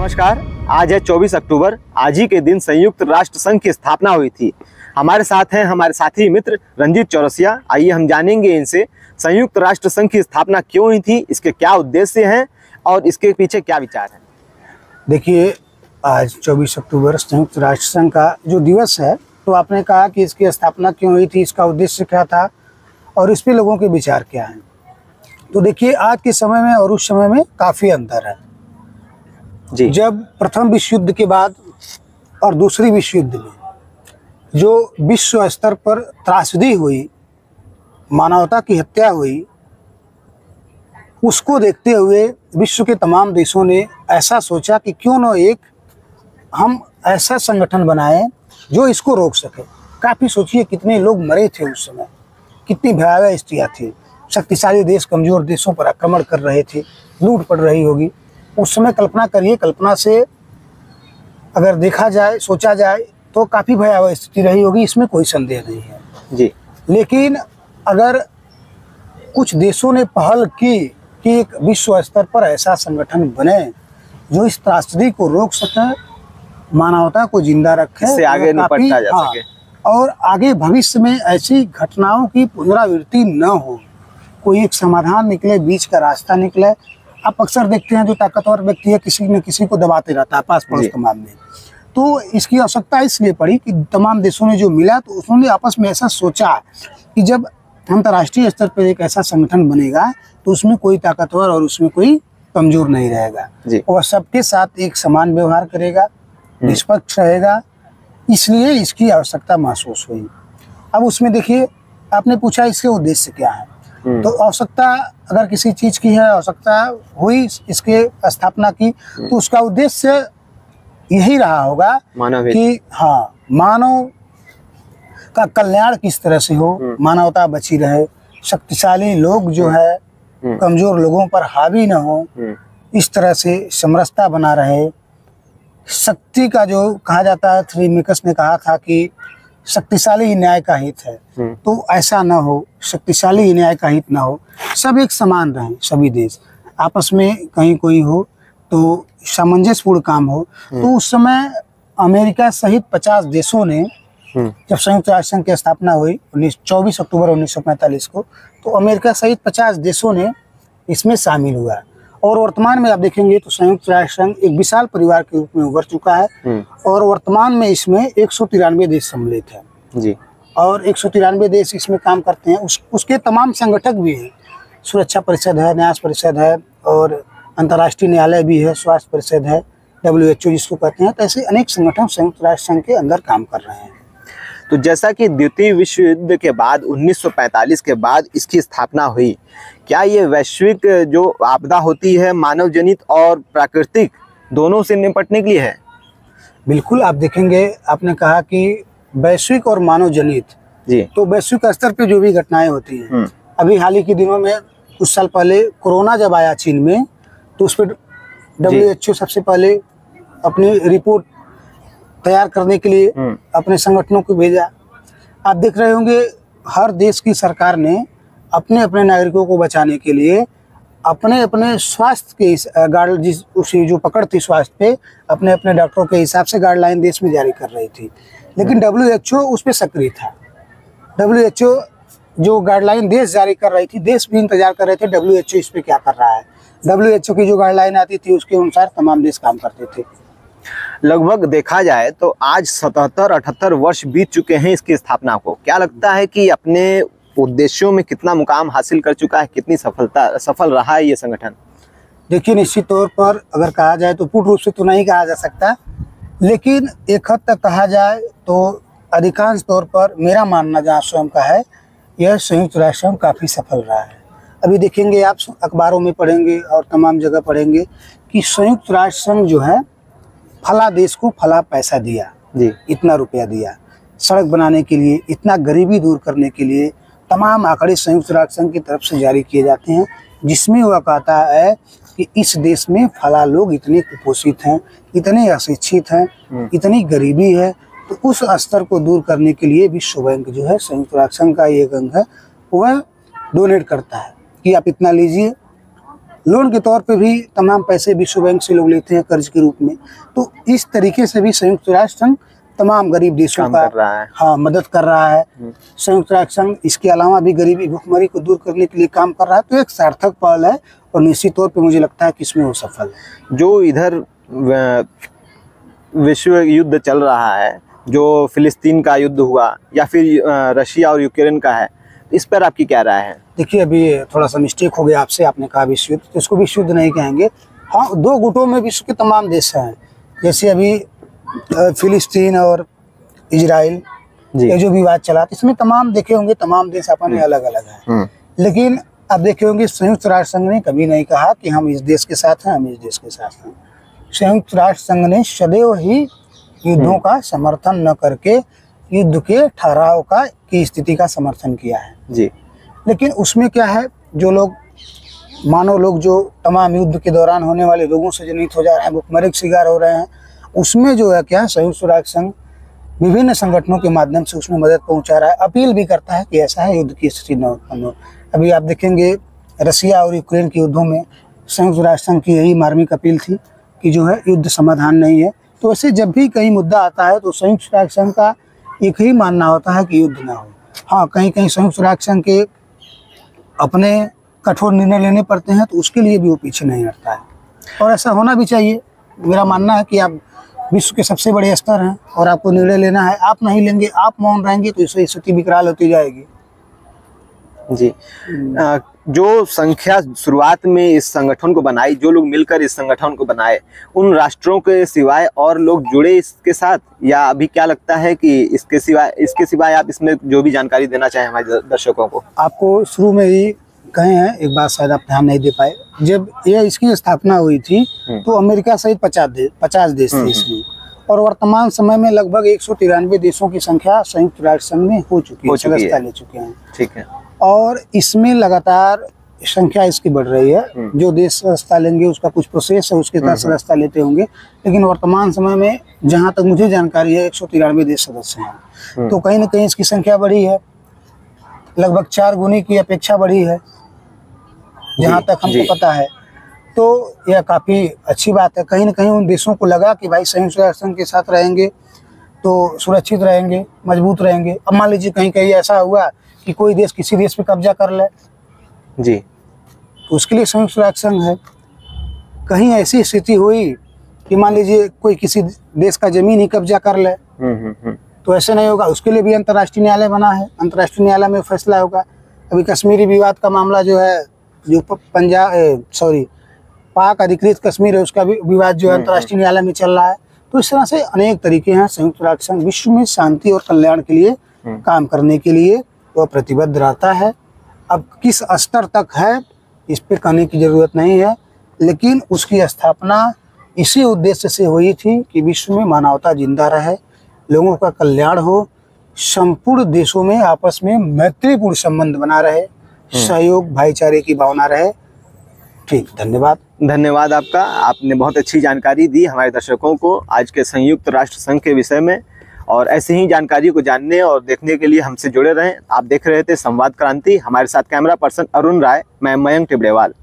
नमस्कार। आज है 24 अक्टूबर। आज ही के दिन संयुक्त राष्ट्र संघ की स्थापना हुई थी। हमारे साथ हैं हमारे साथी मित्र रंजीत चौरसिया। आइए हम जानेंगे इनसे संयुक्त राष्ट्र संघ की स्थापना क्यों हुई थी, इसके क्या उद्देश्य हैं और इसके पीछे क्या विचार हैं। देखिए, आज 24 अक्टूबर संयुक्त राष्ट्र संघ का जो दिवस है, तो आपने कहा कि इसकी स्थापना क्यों हुई थी, इसका उद्देश्य क्या था और इस पे लोगों के विचार क्या हैं। तो देखिए, आज के समय में और उस समय में काफ़ी अंतर है जी। जब प्रथम विश्व युद्ध के बाद और दूसरी विश्व युद्ध में जो विश्व स्तर पर त्रासदी हुई, मानवता की हत्या हुई, उसको देखते हुए विश्व के तमाम देशों ने ऐसा सोचा कि क्यों न एक हम ऐसा संगठन बनाएं जो इसको रोक सके। काफ़ी सोचिए कितने लोग मरे थे उस समय, कितनी भयावह स्थितियाँ थी। शक्तिशाली देश कमज़ोर देशों पर आक्रमण कर रहे थे, लूट पड़ रही होगी उस समय। कल्पना करिए, कल्पना से अगर देखा जाए, सोचा जाए तो काफ़ी भयावह स्थिति रही होगी, इसमें कोई संदेह नहीं है जी। लेकिन अगर कुछ देशों ने पहल की कि एक विश्व स्तर पर ऐसा संगठन बने जो इस त्रासदी को रोक सके, मानवता को जिंदा रखे, इससे आगे निपटा जा सके और आगे भविष्य में ऐसी घटनाओं की पुनरावृत्ति न हो, कोई एक समाधान निकले, बीच का रास्ता निकले। आप अक्सर देखते हैं जो ताकतवर व्यक्ति है किसी न किसी को दबाते रहता है पास पड़ोस तमाम में। तो इसकी आवश्यकता इसलिए पड़ी कि तमाम देशों ने जो मिला तो उन्होंने आपस में ऐसा सोचा कि जब अंतर्राष्ट्रीय स्तर पर एक ऐसा संगठन बनेगा तो उसमें कोई ताकतवर और उसमें कोई कमजोर नहीं रहेगा, और सबके साथ एक समान व्यवहार करेगा, निष्पक्ष रहेगा। इसलिए इसकी आवश्यकता महसूस हुई। अब उसमें देखिए, आपने पूछा इसके उद्देश्य क्या है, तो आवश्यकता अगर किसी चीज़ की है, आवश्यकता हुई इसके स्थापना की, तो उसका उद्देश्य यही रहा होगा कि हाँ, मानव का कल्याण किस तरह से हो, मानवता बची रहे, शक्तिशाली लोग जो है कमज़ोर लोगों पर हावी न हो, इस तरह से समरसता बना रहे। शक्ति का जो कहा जाता है, थ्री मेकर्स ने कहा था कि शक्तिशाली ही न्याय का हित है, तो ऐसा ना हो, शक्तिशाली ही न्याय का हित ना हो, सब एक समान रहें, सभी देश आपस में कहीं कोई हो तो सामंजस्यपूर्ण काम हो। तो उस समय अमेरिका सहित 50 देशों ने, जब संयुक्त राष्ट्र संघ की स्थापना हुई 24 अक्टूबर 1945 को, तो अमेरिका सहित 50 देशों ने इसमें शामिल हुआ। और वर्तमान में आप देखेंगे तो संयुक्त राष्ट्र संघ एक विशाल परिवार के रूप में उभर चुका है और वर्तमान में इसमें 193 देश सम्मिलित हैं जी। और 193 देश इसमें काम करते हैं। उसके तमाम संगठक भी हैं, सुरक्षा परिषद है, न्यास परिषद है और अंतर्राष्ट्रीय न्यायालय भी है, स्वास्थ्य परिषद है, WHO जिसको कहते हैं। तो ऐसे अनेक संगठन संयुक्त राष्ट्र संघ के अंदर काम कर रहे हैं। तो जैसा कि द्वितीय विश्व युद्ध के बाद 1945 के बाद इसकी स्थापना हुई, क्या ये वैश्विक जो आपदा होती है मानव जनित और प्राकृतिक दोनों से निपटने के लिए है? बिल्कुल। आप देखेंगे, आपने कहा कि वैश्विक और मानव जनित जी। तो वैश्विक स्तर पे जो भी घटनाएं होती हैं, अभी हाल ही के दिनों में कुछ साल पहले कोरोना जब आया चीन में, तो उस पर WHO सबसे पहले अपनी रिपोर्ट तैयार करने के लिए अपने संगठनों को भेजा। आप देख रहे होंगे हर देश की सरकार ने अपने अपने नागरिकों को बचाने के लिए अपने अपने स्वास्थ्य के गाइड उसी जो पकड़ थी स्वास्थ्य पे, अपने अपने डॉक्टरों के हिसाब से गाइडलाइन देश में जारी कर रही थी। लेकिन WHO उस पर सक्रिय था। WHO जो गाइडलाइन देश जारी कर रही थी, देश भी इंतजार कर रहे थे WHO इस पर क्या कर रहा है। WHO की जो गाइडलाइन आती थी उसके अनुसार तमाम देश काम करते थे। लगभग देखा जाए तो आज 77-78 वर्ष बीत चुके हैं इसकी स्थापना को। क्या लगता है कि अपने उद्देश्यों में कितना मुकाम हासिल कर चुका है, कितनी सफल रहा है ये संगठन? देखिए, निश्चित तौर पर अगर कहा जाए तो पूर्ण रूप से तो नहीं कहा जा सकता, लेकिन एक हद तक कहा जाए तो अधिकांश तौर पर मेरा मानना जहाँ स्वयं का है, यह संयुक्त राष्ट्र संघ काफ़ी सफल रहा है। अभी देखेंगे, आप अखबारों में पढ़ेंगे और तमाम जगह पढ़ेंगे कि संयुक्त राष्ट्र संघ जो है फला देश को फला पैसा दिया जी, इतना रुपया दिया सड़क बनाने के लिए, इतना गरीबी दूर करने के लिए। तमाम आंकड़े संयुक्त राष्ट्र संघ की तरफ से जारी किए जाते हैं, जिसमें वह कहता है कि इस देश में फला लोग इतने कुपोषित हैं, इतने अशिक्षित हैं, इतनी गरीबी है। तो उस स्तर को दूर करने के लिए विश्व बैंक जो है, संयुक्त राष्ट्र संघ का एक अंग है, वह डोनेट करता है कि आप इतना लीजिए लोन के तौर पे भी तमाम पैसे विश्व बैंक से लोग लेते हैं कर्ज के रूप में। तो इस तरीके से भी संयुक्त राष्ट्र संघ तमाम गरीब देशों काम का कर रहा है। हाँ मदद कर रहा है। संयुक्त राष्ट्र संघ इसके अलावा भी गरीबी भुखमरी को दूर करने के लिए काम कर रहा है। तो एक सार्थक पहल है और निश्चित तौर पे मुझे लगता है कि इसमें वो सफल है। जो इधर विश्व युद्ध चल रहा है, जो फिलिस्तीन का युद्ध हुआ या फिर रशिया और यूक्रेन का है, इस पर आपकी क्या राय है? देखिए अभी थोड़ा सा मिस्टेक हो गया आपसे, आपने कहा विश्व युद्ध, तो इसको विश्व युद्ध नहीं कहेंगे। हाँ, दो गुटों में विश्व के तमाम देश हैं, जैसे अभी फिलिस्तीन और इजराइल ये जो विवाद चला, तो इसमें तमाम देखे होंगे तमाम देश अपने अलग अलग हैं। लेकिन अब देखे होंगे संयुक्त राष्ट्र संघ ने कभी नहीं कहा कि हम इस देश के साथ हैं, हम इस देश के साथ हैं। संयुक्त राष्ट्र संघ ने सदैव ही युद्धों का समर्थन न करके युद्ध के ठहराव का की स्थिति का समर्थन किया है जी। लेकिन उसमें क्या है, जो लोग मानव लोग जो तमाम युद्ध के दौरान होने वाले रोगों से जनित हो जा रहे हैं, भुखमरी के शिकार हो रहे हैं, उसमें जो है क्या संयुक्त राष्ट्र संघ विभिन्न संगठनों के माध्यम से उसमें मदद पहुंचा रहा है, अपील भी करता है कि ऐसा है युद्ध की स्थिति न उत्पन्न हो। अभी आप देखेंगे रशिया और यूक्रेन के युद्धों में संयुक्त राष्ट्र संघ की यही मार्मिक अपील थी कि जो है युद्ध समाधान नहीं है। तो वैसे जब भी कहीं मुद्दा आता है तो संयुक्त राष्ट्र संघ का एक ही मानना होता है कि युद्ध ना हो। हाँ, कहीं कहीं संयुक्त राष्ट्र संघ के अपने कठोर निर्णय लेने पड़ते हैं तो उसके लिए भी वो पीछे नहीं हटता है, और ऐसा होना भी चाहिए। मेरा मानना है कि आप विश्व के सबसे बड़े स्तर हैं और आपको निर्णय लेना है, आप नहीं लेंगे, आप मौन रहेंगे तो इससे स्थिति विकराल होती जाएगी। जी। जो संख्या शुरुआत में इस संगठन को बनाई, जो लोग मिलकर इस संगठन को बनाए, उन राष्ट्रों के सिवाय और लोग जुड़े इसके साथ, या अभी क्या लगता है कि इसके सिवाय आप इसमें जो भी जानकारी देना चाहें हमारे दर्शकों को? आपको शुरू में ही कहे हैं, एक बात शायद आप ध्यान नहीं दे पाए, जब ये इसकी स्थापना हुई थी तो अमेरिका सहित 50 देश थे इसमें, और वर्तमान समय में लगभग 193 देशों की संख्या संयुक्त राष्ट्र संघ में हो चुकी है, सदस्यता ले चुके हैं। ठीक है। और इसमें लगातार संख्या इसकी बढ़ रही है। जो देश सदस्यता लेंगे उसका कुछ प्रोसेस है, उसके तहत सदस्यता लेते होंगे, लेकिन वर्तमान समय में जहां तक मुझे जानकारी है 193 देश सदस्य हैं। तो कहीं ना कहीं इसकी संख्या बढ़ी है, लगभग 4 गुनी की अपेक्षा बढ़ी है जहां तक हमको पता है। तो यह काफ़ी अच्छी बात है। कहीं ना कहीं उन देशों को लगा कि भाई संयुक्त राष्ट्र संघ के साथ रहेंगे तो सुरक्षित रहेंगे, मजबूत रहेंगे। अब मान लीजिए कहीं कहीं ऐसा हुआ कि कोई देश किसी देश पे कब्जा कर ले जी, तो उसके लिए संयुक्त राष्ट्र संघ है। कहीं ऐसी स्थिति हुई कि मान लीजिए कोई किसी देश का जमीन ही कब्जा कर ले, तो ऐसे नहीं होगा, उसके लिए भी अंतर्राष्ट्रीय न्यायालय बना है, अंतर्राष्ट्रीय न्यायालय में फैसला होगा। अभी कश्मीरी विवाद का मामला जो है, जो पाक अधिकृत कश्मीर है, उसका भी विवाद जो है अंतर्राष्ट्रीय न्यायालय में चल रहा है। तो इस तरह से अनेक तरीके हैं। संयुक्त राष्ट्र संघ विश्व में शांति और कल्याण के लिए काम करने के लिए वह प्रतिबद्ध रहता है। अब किस स्तर तक है इस पे कहने की जरूरत नहीं है, लेकिन उसकी स्थापना इसी उद्देश्य से हुई थी कि विश्व में मानवता जिंदा रहे, लोगों का कल्याण हो, संपूर्ण देशों में आपस में मैत्रीपूर्ण संबंध बना रहे, सहयोग भाईचारे की भावना रहे। ठीक, धन्यवाद आपका। आपने बहुत अच्छी जानकारी दी हमारे दर्शकों को आज के संयुक्त राष्ट्र संघ के विषय में, और ऐसे ही जानकारी को जानने और देखने के लिए हमसे जुड़े रहें। आप देख रहे थे संवाद क्रांति, हमारे साथ कैमरा पर्सन अरुण राय, मैं मयंक टिबड़ेवाल।